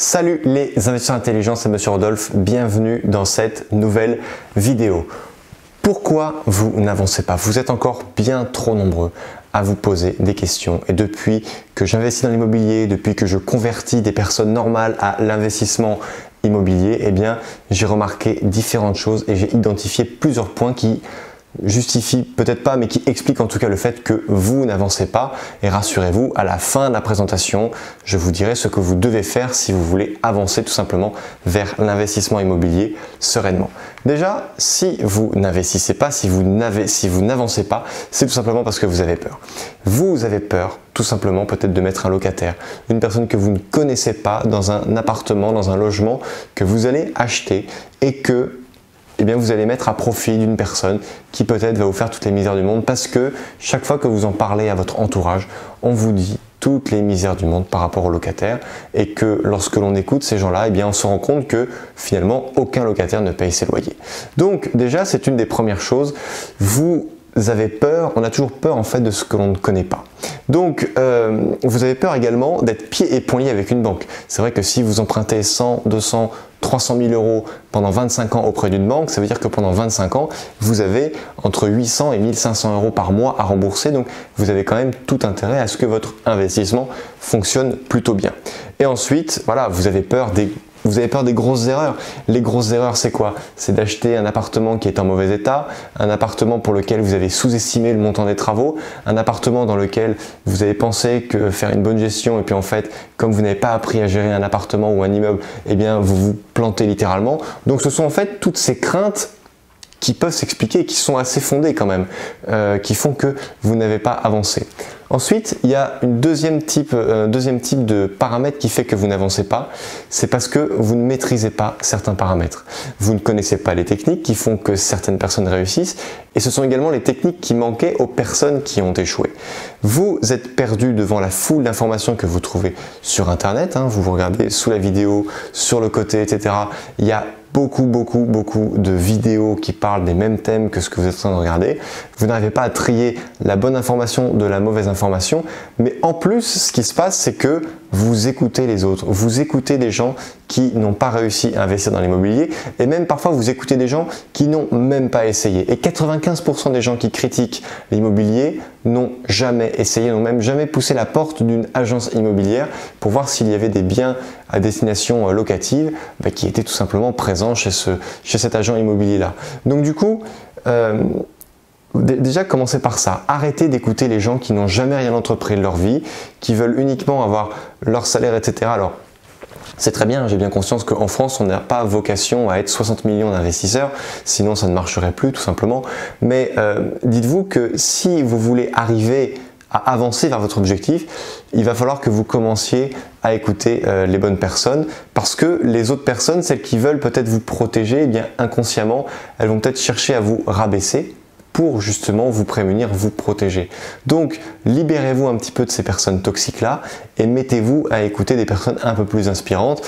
Salut les investisseurs intelligents, c'est Monsieur Rodolphe, bienvenue dans cette nouvelle vidéo. Pourquoi vous n'avancez pas? Vous êtes encore bien trop nombreux à vous poser des questions et depuis que j'investis dans l'immobilier, depuis que je convertis des personnes normales à l'investissement immobilier, eh bien j'ai remarqué différentes choses et j'ai identifié plusieurs points qui justifie peut-être pas mais qui explique en tout cas le fait que vous n'avancez pas. Et rassurez-vous, à la fin de la présentation je vous dirai ce que vous devez faire si vous voulez avancer tout simplement vers l'investissement immobilier sereinement. Déjà, si vous n'investissez pas, si vous n'avancez pas, c'est tout simplement parce que vous avez peur. Vous avez peur tout simplement peut-être de mettre un locataire, une personne que vous ne connaissez pas dans un appartement, dans un logement que vous allez acheter et que eh bien, vous allez mettre à profit d'une personne qui peut-être va vous faire toutes les misères du monde parce que chaque fois que vous en parlez à votre entourage, on vous dit toutes les misères du monde par rapport aux locataires et que lorsque l'on écoute ces gens-là, eh bien, on se rend compte que finalement aucun locataire ne paye ses loyers. Donc déjà, c'est une des premières choses. Vous avez peur, on a toujours peur en fait de ce que l'on ne connaît pas. Donc vous avez peur également d'être pieds et poings liés avec une banque. C'est vrai que si vous empruntez 100, 200, 300 000 euros pendant 25 ans auprès d'une banque, ça veut dire que pendant 25 ans, vous avez entre 800 et 1500 euros par mois à rembourser. Donc vous avez quand même tout intérêt à ce que votre investissement fonctionne plutôt bien. Et ensuite, voilà, vous avez peur des grosses erreurs. Les grosses erreurs, c'est quoi? C'est d'acheter un appartement qui est en mauvais état, un appartement pour lequel vous avez sous-estimé le montant des travaux, un appartement dans lequel vous avez pensé que faire une bonne gestion et puis en fait, comme vous n'avez pas appris à gérer un appartement ou un immeuble, eh bien vous vous plantez littéralement. Donc ce sont en fait toutes ces craintes qui peuvent s'expliquer, qui sont assez fondées quand même, qui font que vous n'avez pas avancé. Ensuite, il y a un deuxième type de paramètre qui fait que vous n'avancez pas, c'est parce que vous ne maîtrisez pas certains paramètres. Vous ne connaissez pas les techniques qui font que certaines personnes réussissent et ce sont également les techniques qui manquaient aux personnes qui ont échoué. Vous êtes perdu devant la foule d'informations que vous trouvez sur Internet, hein, vous regardez sous la vidéo, sur le côté, etc. Il y a beaucoup de vidéos qui parlent des mêmes thèmes que ce que vous êtes en train de regarder. Vous n'arrivez pas à trier la bonne information de la mauvaise information, mais en plus, ce qui se passe, c'est que vous écoutez les autres, vous écoutez des gens qui n'ont pas réussi à investir dans l'immobilier et même parfois vous écoutez des gens qui n'ont même pas essayé. Et 95% des gens qui critiquent l'immobilier n'ont jamais essayé, n'ont même jamais poussé la porte d'une agence immobilière pour voir s'il y avait des biens à destination locative qui étaient tout simplement présents chez cet agent immobilier-là. Donc du coup, déjà commencez par ça, arrêtez d'écouter les gens qui n'ont jamais rien entrepris de leur vie, qui veulent uniquement avoir leur salaire, etc. Alors, c'est très bien, j'ai bien conscience qu'en France, on n'a pas vocation à être 60 millions d'investisseurs, sinon ça ne marcherait plus tout simplement. Mais dites-vous que si vous voulez arriver à avancer vers votre objectif, il va falloir que vous commenciez à écouter les bonnes personnes parce que les autres personnes, celles qui veulent peut-être vous protéger, eh bien inconsciemment, elles vont peut-être chercher à vous rabaisser pour justement vous prémunir, vous protéger. Donc libérez-vous un petit peu de ces personnes toxiques-là et mettez-vous à écouter des personnes un peu plus inspirantes.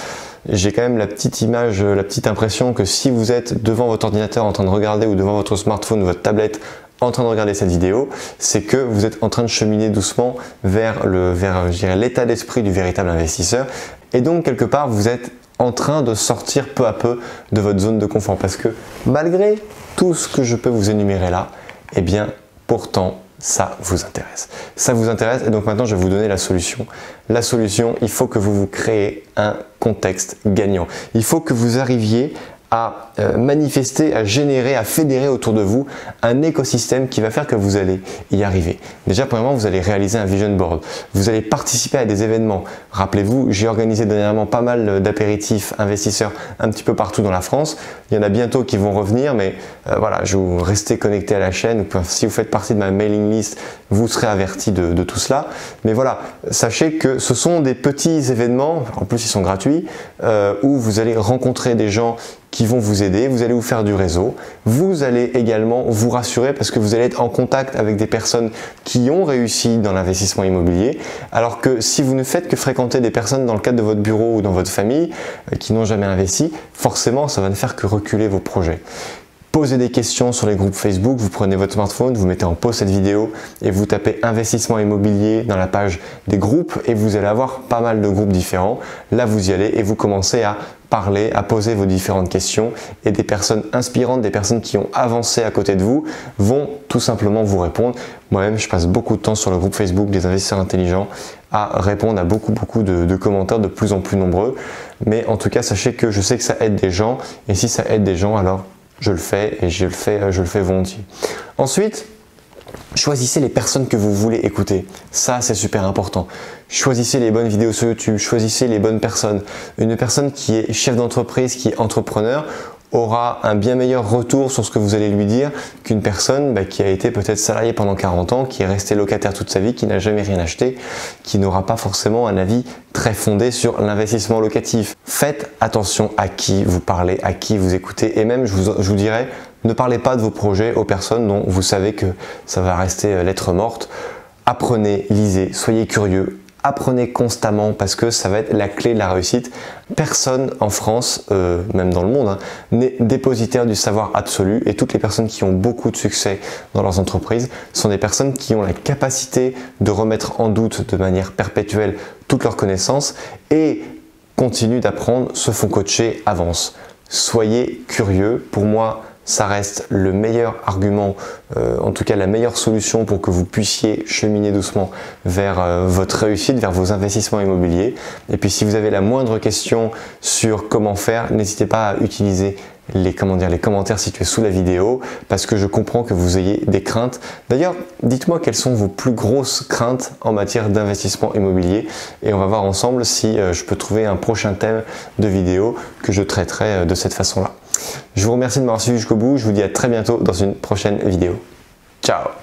J'ai quand même la petite image, la petite impression que si vous êtes devant votre ordinateur en train de regarder ou devant votre smartphone ou votre tablette en train de regarder cette vidéo, c'est que vous êtes en train de cheminer doucement vers je dirais, l'état d'esprit du véritable investisseur. Et donc quelque part, vous êtes en train de sortir peu à peu de votre zone de confort parce que malgré tout ce que je peux vous énumérer là, eh bien pourtant ça vous intéresse. Ça vous intéresse et donc maintenant je vais vous donner la solution. La solution, il faut que vous vous créez un contexte gagnant. Il faut que vous arriviez à manifester, à générer, à fédérer autour de vous un écosystème qui va faire que vous allez y arriver. Déjà, premièrement, vous allez réaliser un vision board. Vous allez participer à des événements. Rappelez-vous, j'ai organisé dernièrement pas mal d'apéritifs investisseurs un petit peu partout dans la France. Il y en a bientôt qui vont revenir, mais voilà, je vous restez connecté à la chaîne. Si vous faites partie de ma mailing list, vous serez averti de tout cela. Mais voilà, sachez que ce sont des petits événements, en plus ils sont gratuits, où vous allez rencontrer des gens qui vont vous aider, vous allez vous faire du réseau, vous allez également vous rassurer parce que vous allez être en contact avec des personnes qui ont réussi dans l'investissement immobilier, alors que si vous ne faites que fréquenter des personnes dans le cadre de votre bureau ou dans votre famille qui n'ont jamais investi, forcément ça va ne faire que reculer vos projets. Posez des questions sur les groupes Facebook, vous prenez votre smartphone, vous mettez en pause cette vidéo et vous tapez investissement immobilier dans la page des groupes et vous allez avoir pas mal de groupes différents. Là, vous y allez et vous commencez à parler, à poser vos différentes questions et des personnes inspirantes, des personnes qui ont avancé à côté de vous vont tout simplement vous répondre. Moi-même, je passe beaucoup de temps sur le groupe Facebook des investisseurs intelligents à répondre à beaucoup de commentaires de plus en plus nombreux. Mais en tout cas, sachez que je sais que ça aide des gens et si ça aide des gens, alors je le fais et je le fais volontiers. Ensuite, choisissez les personnes que vous voulez écouter. Ça, c'est super important. Choisissez les bonnes vidéos sur YouTube, choisissez les bonnes personnes. Une personne qui est chef d'entreprise, qui est entrepreneur, aura un bien meilleur retour sur ce que vous allez lui dire qu'une personne qui a été peut-être salariée pendant 40 ans, qui est restée locataire toute sa vie, qui n'a jamais rien acheté, qui n'aura pas forcément un avis très fondé sur l'investissement locatif. Faites attention à qui vous parlez, à qui vous écoutez et même je vous dirais, ne parlez pas de vos projets aux personnes dont vous savez que ça va rester lettre morte. Apprenez, lisez, soyez curieux. Apprenez constamment parce que ça va être la clé de la réussite. Personne en France, même dans le monde, n'est dépositaire du savoir absolu et toutes les personnes qui ont beaucoup de succès dans leurs entreprises sont des personnes qui ont la capacité de remettre en doute de manière perpétuelle toutes leurs connaissances et continuent d'apprendre, se font coacher, avancent. Soyez curieux. Pour moi, ça reste le meilleur argument, en tout cas la meilleure solution pour que vous puissiez cheminer doucement vers votre réussite, vers vos investissements immobiliers. Et puis si vous avez la moindre question sur comment faire, n'hésitez pas à utiliser les commentaires situés sous la vidéo parce que je comprends que vous ayez des craintes. D'ailleurs, dites-moi quelles sont vos plus grosses craintes en matière d'investissement immobilier et on va voir ensemble si je peux trouver un prochain thème de vidéo que je traiterai de cette façon-là. Je vous remercie de m'avoir suivi jusqu'au bout, je vous dis à très bientôt dans une prochaine vidéo. Ciao!